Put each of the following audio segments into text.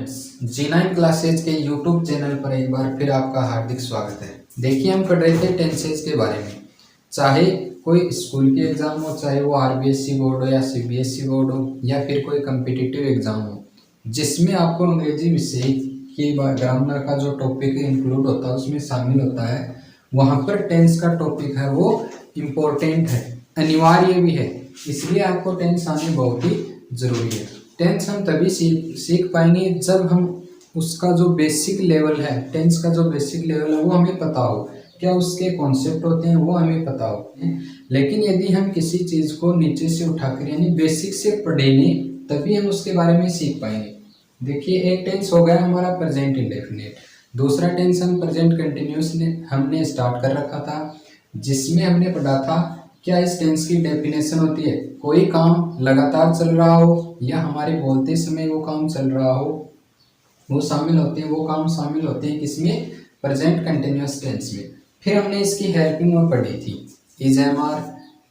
Students, G9 classes के YouTube channel पर एक बार फिर आपका हार्दिक स्वागत है। देखिए, हम पढ़ रहे थे टेंसेज के बारे में। चाहे कोई स्कूल के एग्ज़ाम हो, चाहे वो आरबीएसई बोर्ड हो या सीबीएसई बोर्ड हो या फिर कोई कम्पिटिटिव एग्ज़ाम हो, जिसमें आपको अंग्रेजी विषय की ग्रामर का जो टॉपिक इंक्लूड होता है उसमें शामिल होता है, वहाँ पर टेंस का टॉपिक है वो इम्पोर्टेंट है, अनिवार्य भी है। इसलिए आपको टेंस आने बहुत ही ज़रूरी है। टेंस हम तभी सीख पाएंगे जब हम उसका जो बेसिक लेवल है, टेंस का जो बेसिक लेवल है वो हमें पता हो, क्या उसके कॉन्सेप्ट होते हैं वो हमें पता हो। लेकिन यदि हम किसी चीज़ को नीचे से उठाकर यानी बेसिक से पढ़ेंगे तभी हम उसके बारे में सीख पाएंगे। देखिए, एक टेंस हो गया हमारा प्रेजेंट इंडेफिनिट, दूसरा टेंस हम प्रेजेंट कंटिन्यूअस हमने स्टार्ट कर रखा था, जिसमें हमने पढ़ा था क्या इस टेंस की डेफिनेशन होती है, कोई काम लगातार चल रहा हो या हमारे बोलते समय वो काम चल रहा हो, वो शामिल होते हैं, वो काम शामिल होते हैं किसमें, प्रेजेंट कंटिन्यूअस टेंस में। फिर हमने इसकी हेल्पिंग में पढ़ी थी, इज एम आर,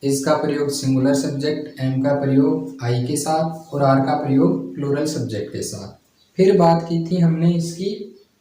इज का प्रयोग सिंगुलर सब्जेक्ट, एम का प्रयोग आई के साथ और आर का प्रयोग प्लूरल सब्जेक्ट के साथ। फिर बात की थी हमने इसकी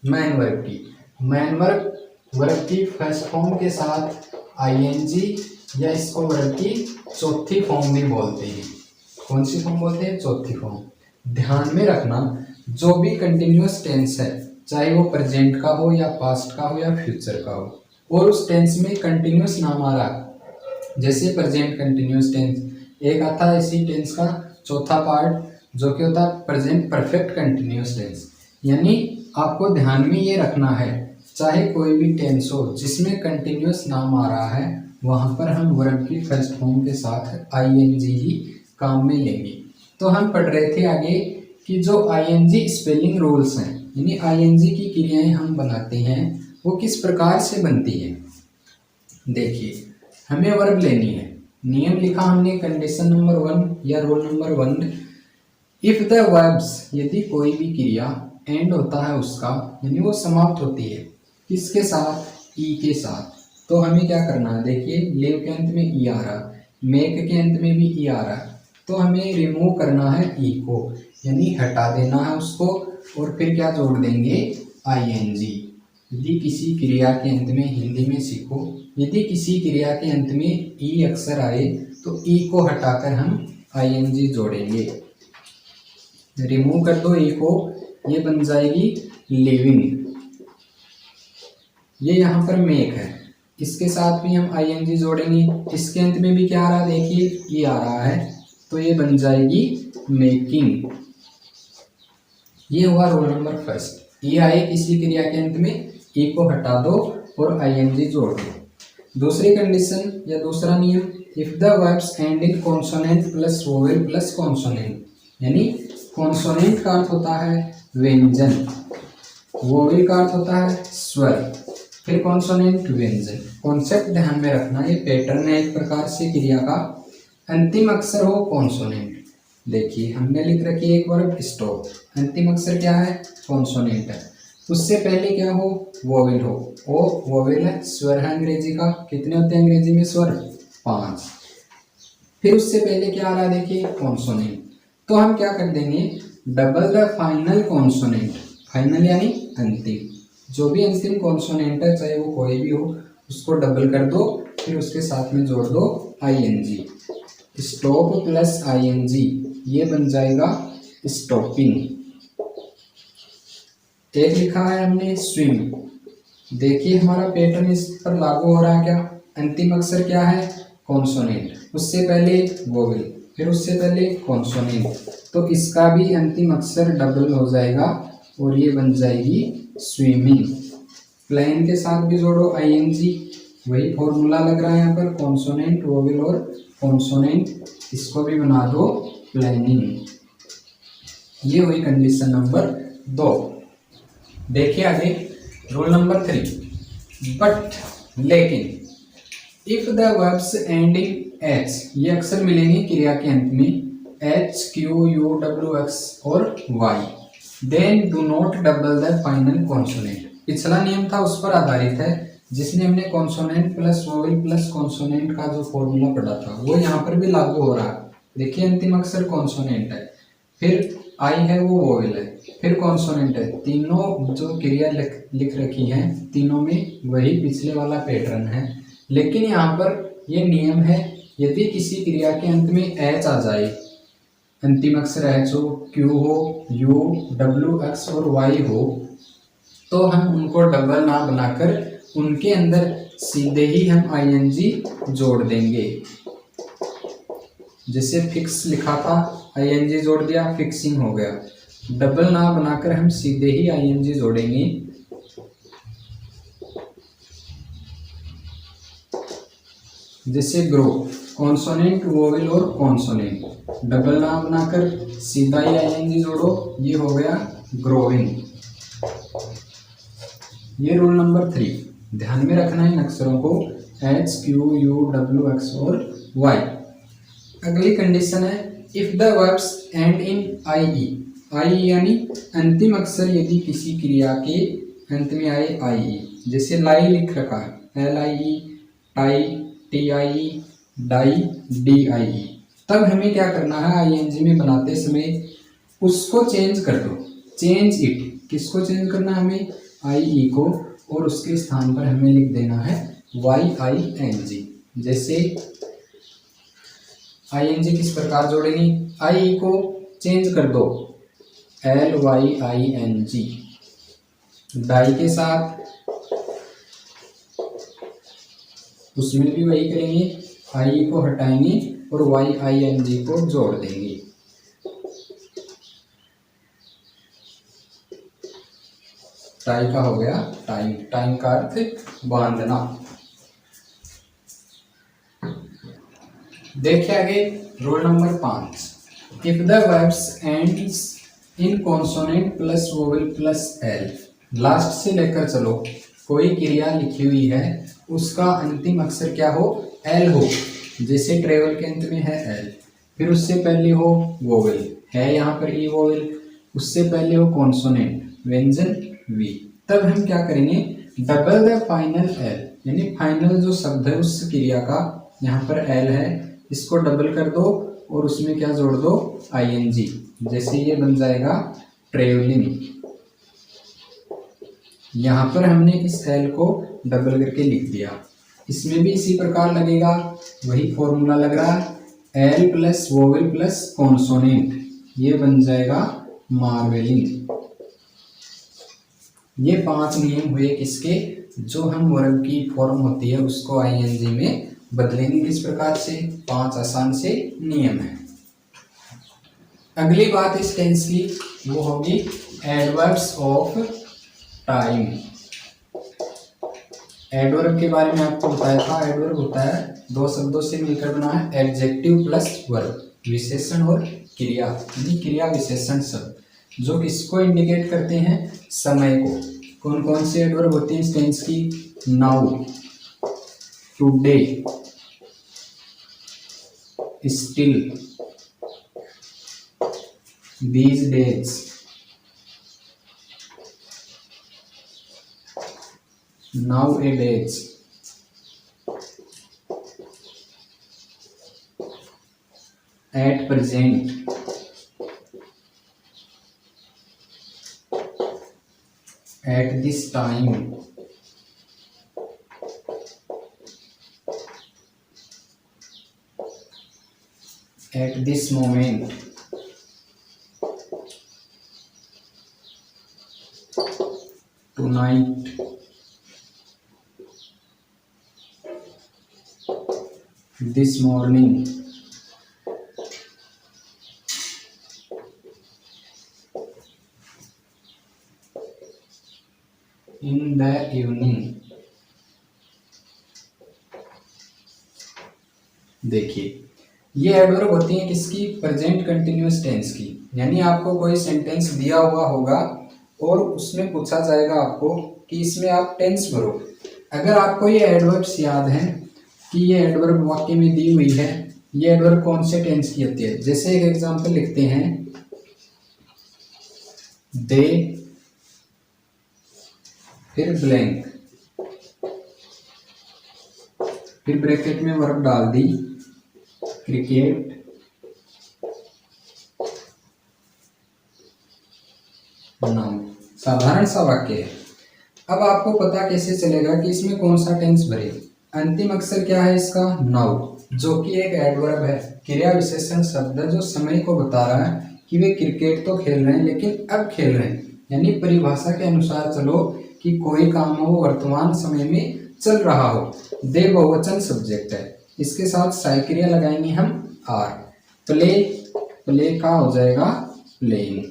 मैन वर्ब की, मैन वर्ब की फर्स्ट फॉर्म के साथ आईएनजी या इसको वर्ब की चौथी फॉर्म भी बोलते हैं। कौन सी फॉर्म बोलते हैं? चौथी फॉर्म। ध्यान में रखना, जो भी कंटिन्यूअस टेंस है, चाहे वो प्रेजेंट का हो या पास्ट का हो या फ्यूचर का हो, और उस टेंस में कंटिन्यूअस नाम आ रहा, जैसे प्रेजेंट कंटिन्यूअस टेंस, एक आता है इसी टेंस का चौथा पार्ट जो कि होता है प्रेजेंट परफेक्ट कंटिन्यूअस टेंस। यानी आपको ध्यान में ये रखना है, चाहे कोई भी टेंस हो जिसमें कंटिन्यूअस नाम आ रहा है, वहाँ पर हम वर्ब की फर्स्ट फॉर्म के साथ आईएनजी ही काम में लेंगे। तो हम पढ़ रहे थे आगे कि जो आईएनजी स्पेलिंग रूल्स हैं, यानी आईएनजी की क्रियाएं हम बनाते हैं वो किस प्रकार से बनती है। देखिए, हमें वर्ब लेनी है, नियम लिखा हमने कंडीशन नंबर 1 या rule number 1, if the verbs, यदि कोई भी क्रिया एंड होता है उसका, यानी वो समाप्त होती है किसके साथ, ई के साथ, तो हमें क्या करना है। देखिए, लिव के अंत में ई आ रहा, मेक के अंत में भी ई आ रहा, तो हमें रिमूव करना है ई को, यानी हटा देना है उसको, और फिर क्या जोड़ देंगे, आईएनजी। यदि किसी क्रिया के अंत में, हिंदी में सीखो, यदि किसी क्रिया के अंत में ई अक्षर आए तो ई को हटाकर हम आईएनजी जोड़ेंगे। रिमूव कर दो ई को, ये बन जाएगी लिविंग। ये यहाँ पर मेक है, इसके साथ भी हम आईएनजी जोड़ेंगे, इसके अंत में भी क्या आ रहा है, देखिए ये आ रहा है, तो ये बन जाएगी मेकिंग। ये हुआ रूल नंबर फर्स्ट, ये आए किसी क्रिया के अंत में, ई को हटा दो और आईएनजी जोड़ दो। दूसरी कंडीशन या दूसरा नियम, if the verbs end in consonant plus vowel plus consonant, यानी कॉन्सोनेंट का अर्थ होता है व्यंजन, वोवेल का अर्थ होता है स्वर, फिर कॉन्सोनेंट व्यंजन। कॉन्सेप्ट ध्यान में रखना, ये पैटर्न है एक प्रकार से क्रिया का, अंतिम अक्षर हो कॉन्सोनेंट। देखिए, हमने लिख रखी है एक वर्ब स्टॉप, अंतिम अक्षर क्या है, कॉन्सोनेंट है, उससे पहले क्या हो, वोवेल हो, ओ वोवेल है, स्वर है अंग्रेजी का, कितने होते हैं अंग्रेजी में स्वर, 5, फिर उससे पहले क्या आ रहा है, देखिए कॉन्सोनेंट, तो हम क्या कर देंगे, double the final consonant, final यानी अंतिम, जो भी अंतिम कॉन्सोनेंट है चाहे वो कोई भी हो उसको डबल कर दो, फिर उसके साथ में जोड़ दो आईएनजी, स्टॉप प्लस आईएनजी, ये बन जाएगा स्टॉपिंग। एक लिखा है हमने स्विम, देखिए हमारा पैटर्न इस पर लागू हो रहा है, क्या अंतिम अक्षर क्या है, कॉन्सोनेंट, उससे पहले वोवेल, फिर उससे पहले कॉन्सोनेंट, तो इसका भी अंतिम अक्षर डबल हो जाएगा और ये बन जाएगी स्विमिंग। प्लेन के साथ भी जोड़ो आईएनजी, वही फॉर्मूला लग रहा है यहाँ पर, कॉन्सोनेंट वोवेल और कॉन्सोनेंट, इसको भी बना दो प्लेनिंग। ये हुई कंडीशन नंबर 2। देखिए आगे रूल नंबर 3, बट लेकिन, if the verbs ending H, ये अक्षर मिलेंगे क्रिया के अंत में, H Q U W X और Y, then do not double the final consonant. पिछला नियम था उस पर आधारित है, जिसमें हमने consonant plus vowel plus consonant का जो फॉर्मूला पढ़ा था वो यहाँ पर भी लागू हो रहा है। देखिए, अंतिम अक्षर कॉन्सोनेंट है, फिर आई है वो वोवेल है, फिर कॉन्सोनेंट है। तीनों जो क्रिया लिख रखी हैं तीनों में वही पिछले वाला पैटर्न है, लेकिन यहाँ पर ये नियम है, यदि किसी क्रिया के अंत में एच आ जाए, अंतिम अक्षर एच हो, क्यू हो, यू, डब्ल्यू, एक्स और वाई हो, तो हम उनको डबल ना बनाकर उनके अंदर सीधे ही हम आईएनजी जोड़ देंगे। जैसे फिक्स लिखा था, आईएनजी जोड़ दिया, फिक्सिंग हो गया। डबल ना बनाकर हम सीधे ही आईएनजी जोड़ेंगे। जैसे ग्रो, कॉन्सोनेंट, वोवेल और कॉन्सोनेंट, डबल ना बनाकर सीधा ही आईएनजी जोड़ो, ये हो गया ग्रोइंग। ये रूल नंबर 3, ध्यान में रखना है इन अक्षरों को, H, Q, U, W, X और वाई। अगली कंडीशन है, if the verbs end in I, I यानी अंतिम अक्षर यदि किसी क्रिया के अंत में आए आई, जैसे लाई लिख रखा है, L I E, tie, T I E, die, D I E, तब हमें क्या करना है, आईएनजी में बनाते समय उसको चेंज कर दो, चेंज इट। किसको चेंज करना है हमें, आई ई को, और उसके स्थान पर हमें लिख देना है वाई आई एन जी। जैसे आई एन जी किस प्रकार जोड़ेंगे, आई को चेंज कर दो, L Y I N G, die के साथ उसमें भी वही करेंगे, आई को हटाएंगे और वाई आई एन जी को जोड़ देंगे। टाई का हो गया टाइम, टाइम का अर्थ बांधना। देखिए आगे rule number 5, if the verbs ends in consonant plus vowel plus L, last से लेकर चलो, कोई क्रिया लिखी हुई है उसका अंतिम अक्षर क्या हो, एल हो, जैसे ट्रेवल के अंत में है एल, फिर उससे पहले हो वोवेल है, यहाँ पर ई वोवेल, उससे पहले हो कॉन्सोनेंट व्यंजन वी, तब हम क्या करेंगे, डबल द फाइनल एल, यानी फाइनल जो शब्द है उस क्रिया का, यहाँ पर एल है, इसको डबल कर दो और उसमें क्या जोड़ दो, आईएनजी। जैसे ये बन जाएगा ट्रेवलिंग, यहाँ पर हमने इस एल को डबल करके लिख दिया। इसमें भी इसी प्रकार लगेगा, वही फॉर्मूला लग रहा है, L plus vowel plus consonant, ये बन जाएगा मार्वेलिंग। ये 5 नियम हुए किसके, जो हम वर्ब की फॉर्म होती है उसको आईएनजी में बदलेंगे किस प्रकार से, 5 आसान से नियम है। अगली बात इस टेंस की वो होगी एडवर्ब्स ऑफ टाइम। एडवर्ब के बारे में आपको बताया था, एडवर्ब होता है 2 शब्दों से मिलकर बना है, एडजेक्टिव प्लस वर्ब, विशेषण और क्रिया, यानी क्रिया विशेषण शब्द जो किसको इंडिकेट करते हैं, समय को। कौन कौन से एडवर्ब होते हैं इस टेंस की, now, today, still, these days, nowadays, at present, at this time, at this moment, tonight, this morning, in the evening। देखिए ये एडवर्ब होती है किसकी, प्रेजेंट कंटिन्यूअस टेंस की, यानी आपको कोई सेंटेंस दिया हुआ होगा और उसमें पूछा जाएगा आपको कि इसमें आप टेंस भरो। अगर आपको ये एडवर्ब्स याद हैं कि ये एडवर्ब वाक्य में दी हुई है, ये एडवर्ब कौन से टेंस की होती है, जैसे एक एग्जांपल लिखते हैं, दे, फिर ब्लैंक, फिर ब्रैकेट में वर्ब डाल दी, क्रिकेट, नाउ। साधारण सा वाक्य है। अब आपको पता कैसे चलेगा कि इसमें कौन सा टेंस भरे। अंतिम अक्षर क्या है इसका, नाउ, जो कि एक एडवर्ब है, क्रिया विशेषण शब्द है जो समय को बता रहा है कि वे क्रिकेट तो खेल रहे हैं लेकिन अब खेल रहे हैं। यानी परिभाषा के अनुसार चलो कि कोई काम हो वर्तमान समय में चल रहा हो। दे बहुवचन सब्जेक्ट है, इसके साथ सहायक क्रिया लगाएंगे हम आर। प्ले, प्ले का हो जाएगा प्लेइंग।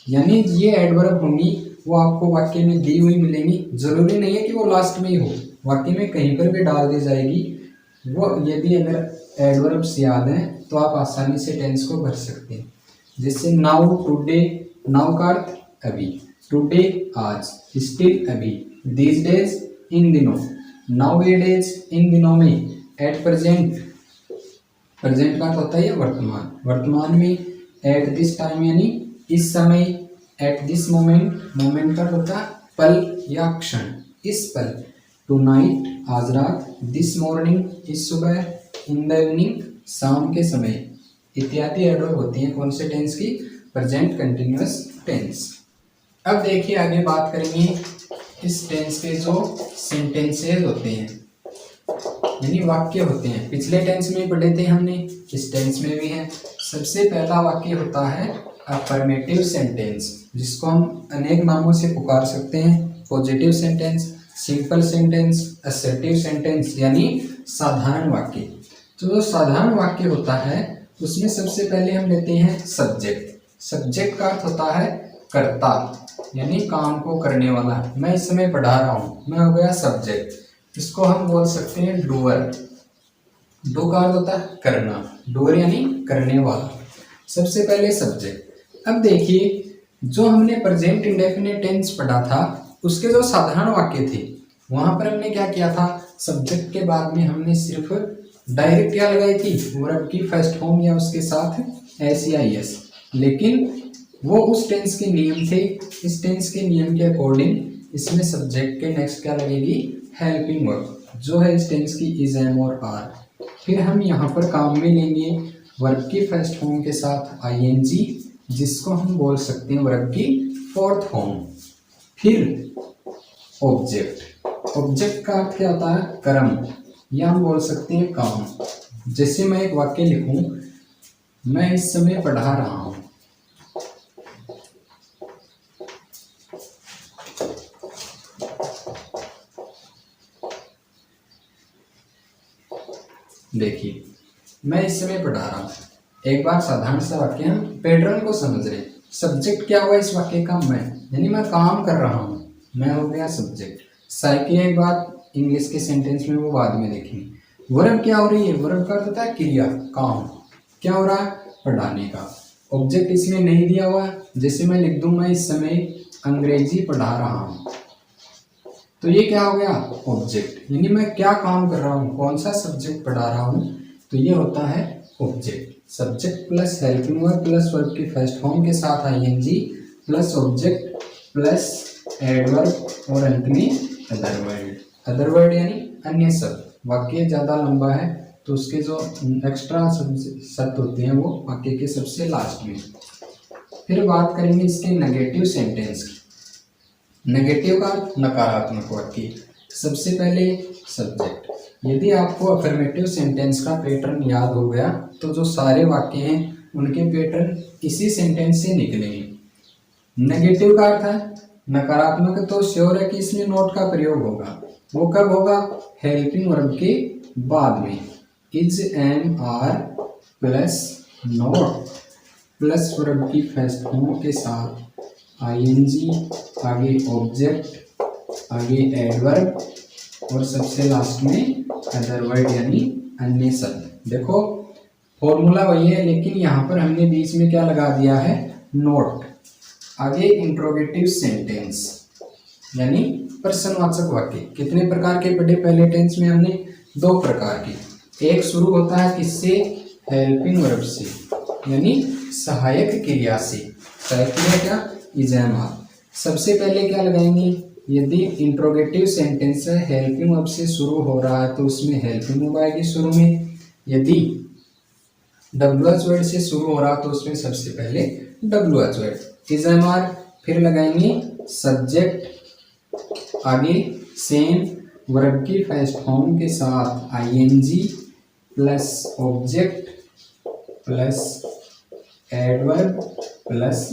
यानी ये एडवर्ब होंगी वो आपको वाक्य में दी हुई मिलेंगी। जरूरी नहीं है कि वो लास्ट में ही हो, वाक्य में कहीं पर भी डाल दी जाएगी वो। यदि अगर एडवर्ब्स याद हैं तो आप आसानी से टेंस को भर सकते हैं। जैसे नाउ, टुडे, नाउ का अर्थ अभी, टुडे आज, स्टिल अभी, दीज डेज इन दिनों, नाउ ए डेज इन दिनों में, एट प्रेजेंट, प्रेजेंट का होता है वर्तमान, वर्तमान में, एट दिस टाइम यानी इस समय, एट दिस मोमेंट, मोमेंट का होता है पल या क्षण, इस पल, टू नाइट आज रात, दिस मॉर्निंग इस सुबह, इन द इवनिंग शाम के समय इत्यादि एडवर्ब होती हैं कौन से टेंस की, प्रेजेंट कंटिन्यूअस टेंस। अब देखिए आगे बात करेंगे इस टेंस के जो सेंटेंसेस होते हैं यानी वाक्य होते हैं। पिछले टेंस में पढ़े थे हमने, इस टेंस में भी है। सबसे पहला वाक्य होता है अफर्मेटिव सेंटेंस, जिसको हम अनेक नामों से पुकार सकते हैं। Positive sentence, simple sentence, assertive sentence यानी साधारण वाक्य। तो जो साधारण वाक्य होता है उसमें सबसे पहले हम लेते हैं सब्जेक्ट। सब्जेक्ट का अर्थ होता है कर्ता, यानी काम को करने वाला। मैं इस समय पढ़ा रहा हूँ, मैं हो गया सब्जेक्ट। इसको हम बोल सकते हैं डूअर। डू का अर्थ होता है करना, डूअर यानी करने वाला। सबसे पहले सब्जेक्ट। अब देखिए जो हमने प्रेजेंट इंडेफिनिट टेंस पढ़ा था उसके जो साधारण वाक्य थे वहां पर हमने क्या किया था, सब्जेक्ट के बाद में हमने सिर्फ डायरेक्ट क्या लगाई थी, वर्ब की फर्स्ट फॉर्म या उसके साथ एस या एस। लेकिन वो उस टेंस के नियम थे, इस टेंस के नियम के अकॉर्डिंग इसमें सब्जेक्ट के नेक्स्ट क्या लगेगी, हेल्पिंग वर्ब, जो है इस टेंस की इज, एम और आर। फिर हम यहाँ पर काम में लेंगे वर्ब की फर्स्ट फॉर्म के साथ आईएनजी, जिसको हम बोल सकते हैं वर्ब की फोर्थ फॉर्म। फिर ऑब्जेक्ट। ऑब्जेक्ट का अर्थ क्या होता है, कर्म, या हम बोल सकते हैं काम। जैसे मैं एक वाक्य लिखूं, मैं इस समय पढ़ा रहा हूं। देखिए मैं इस समय पढ़ा रहा हूं। एक बार साधारण सा वाक्य, हम पैटर्न को समझ रहे हैं। सब्जेक्ट क्या हुआ इस वाक्य का, मैं, यानी मैं काम कर रहा हूं, मैं हो गया सब्जेक्ट। साइकिल एक बात इंग्लिश के सेंटेंस में वो बाद में देखेंगे। वर्ब क्या हो रही है, वर्ब का अर्थ होता है क्रिया, काम। क्या हो रहा है, पढ़ाने का। ऑब्जेक्ट इसमें नहीं दिया हुआ, जैसे मैं लिख दूं मैं इस समय अंग्रेजी पढ़ा रहा हूं, तो ये क्या हो गया, ऑब्जेक्ट, यानी मैं क्या काम कर रहा हूँ, कौन सा सब्जेक्ट पढ़ा रहा हूँ, तो ये होता है object. Subject plus helping verb plus verb की फर्स्ट फॉर्म के साथ ING plus object plus adverb और अंत में अदर वर्ड। अदर वर्ड यानी अन्य शब्द। वाक्य ज़्यादा लंबा है तो उसके जो एक्स्ट्रा शब्द होते हैं वो वाक्य के सबसे लास्ट में। फिर बात करेंगे इसके नेगेटिव सेंटेंस की। नेगेटिव का नकारात्मक वाक्य। सबसे पहले सब्जेक्ट। यदि आपको अफर्मेटिव सेंटेंस का पैटर्न याद हो गया तो जो सारे वाक्य हैं उनके पैटर्न इसी सेंटेंस से निकलेंगे। नेगेटिव का अर्थ है नकारात्मक, तो श्योर है कि इसमें नोट का प्रयोग होगा। वो कब होगा, हेल्पिंग वर्ब के बाद में। Is, am, are plus not plus verb की फर्स्ट फॉर्म के साथ आईएनजी, आगे ऑब्जेक्ट, आगे एडवर्ब और सबसे लास्ट में अदर वर्ड यानी अन्य शब्द। देखो फॉर्मूला वही है लेकिन यहाँ पर हमने बीच में क्या लगा दिया है, नोट। आगे इंट्रोगेटिव सेंटेंस यानी प्रश्नवाचक वाक्य। कितने प्रकार के पढ़े पहले टेंस में हमने, 2 प्रकार के। एक शुरू होता है किससे, हेल्पिंग वर्ब से, यानी सहायक क्रिया से। सहायक क्रिया क्या, इज, एम, आर। सबसे पहले क्या लगाएंगे, यदि इंट्रोगेटिव सेंटेंस है हेल्पिंग वर्ब से शुरू हो रहा है तो उसमें हेल्पिंग वर्ब आएगी शुरू में। यदि डब्ल्यूएच वर्ड से शुरू हो रहा तो उसमें सबसे पहले WH word. Is, am, are फिर लगाएंगे सब्जेक्ट, आगे सेम वर्ब की फर्स्ट फॉर्म के साथ ING plus object plus adverb plus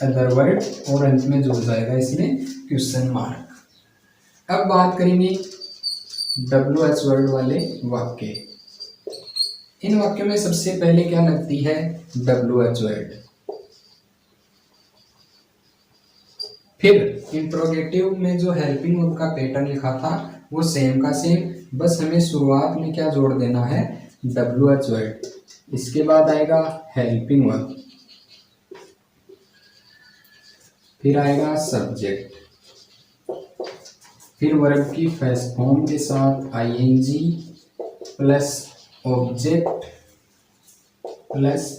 other word और अंत में जुड़ जाएगा इसमें क्वेश्चन मार्क। अब बात करेंगे WH वर्ड वाले वाक्य। इन वाक्यों में सबसे पहले क्या लगती है? WH word. फिर इंट्रोगेटिव में जो हेल्पिंग वर्ब का पैटर्न लिखा था वो सेम का सेम, बस हमें शुरुआत में क्या जोड़ देना है? WH word. इसके बाद आएगा हेल्पिंग वर्ब, फिर आएगा सब्जेक्ट, फिर वर्ब की फर्स्ट फॉर्म के साथ ING plus object plus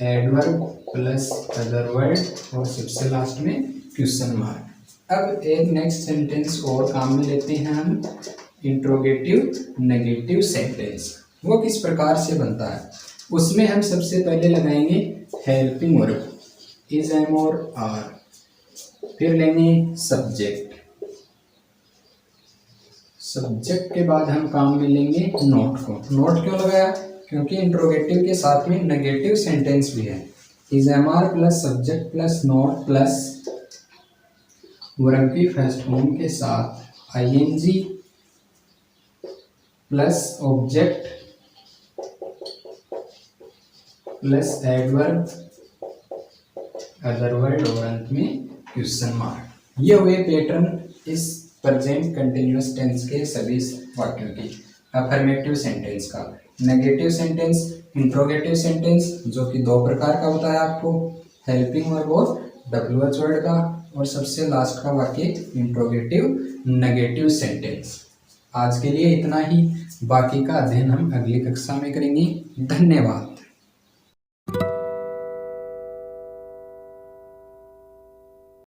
adverb plus other word और सबसे लास्ट में क्वेश्चन मार्क। अब एक नेक्स्ट सेंटेंस और काम में लेते हैं हम, इंट्रोगेटिव नेगेटिव सेंटेंस। वो किस प्रकार से बनता है? उसमें हम सबसे पहले लगाएंगे हेल्पिंग वर्ब, इज, एम और आर, फिर लेंगे सब्जेक्ट, सब्जेक्ट के बाद हम काम में लेंगे नोट को। नोट क्यों लगाया? क्योंकि इंट्रोगेटिव के साथ में नेगेटिव सेंटेंस भी है। Is, am, are plus subject plus not plus verb की फर्स्ट फॉर्म के साथ ING plus object plus adverb other word और अंत में क्वेश्चन मार्क। ये हुए पैटर्न इस प्रेजेंट कंटिन्यूअस टेंस के सभी वाक्यों की। अफर्मेटिव सेंटेंस का, नेगेटिव सेंटेंस, इंट्रोगेटिव सेंटेंस जो कि दो प्रकार का होता है आपको, हेल्पिंग वर्ब और WH वर्ड का, और सबसे लास्ट का वाक्य इंट्रोगेटिव नेगेटिव सेंटेंस। आज के लिए इतना ही, बाकी का अध्ययन हम अगली कक्षा में करेंगे। धन्यवाद।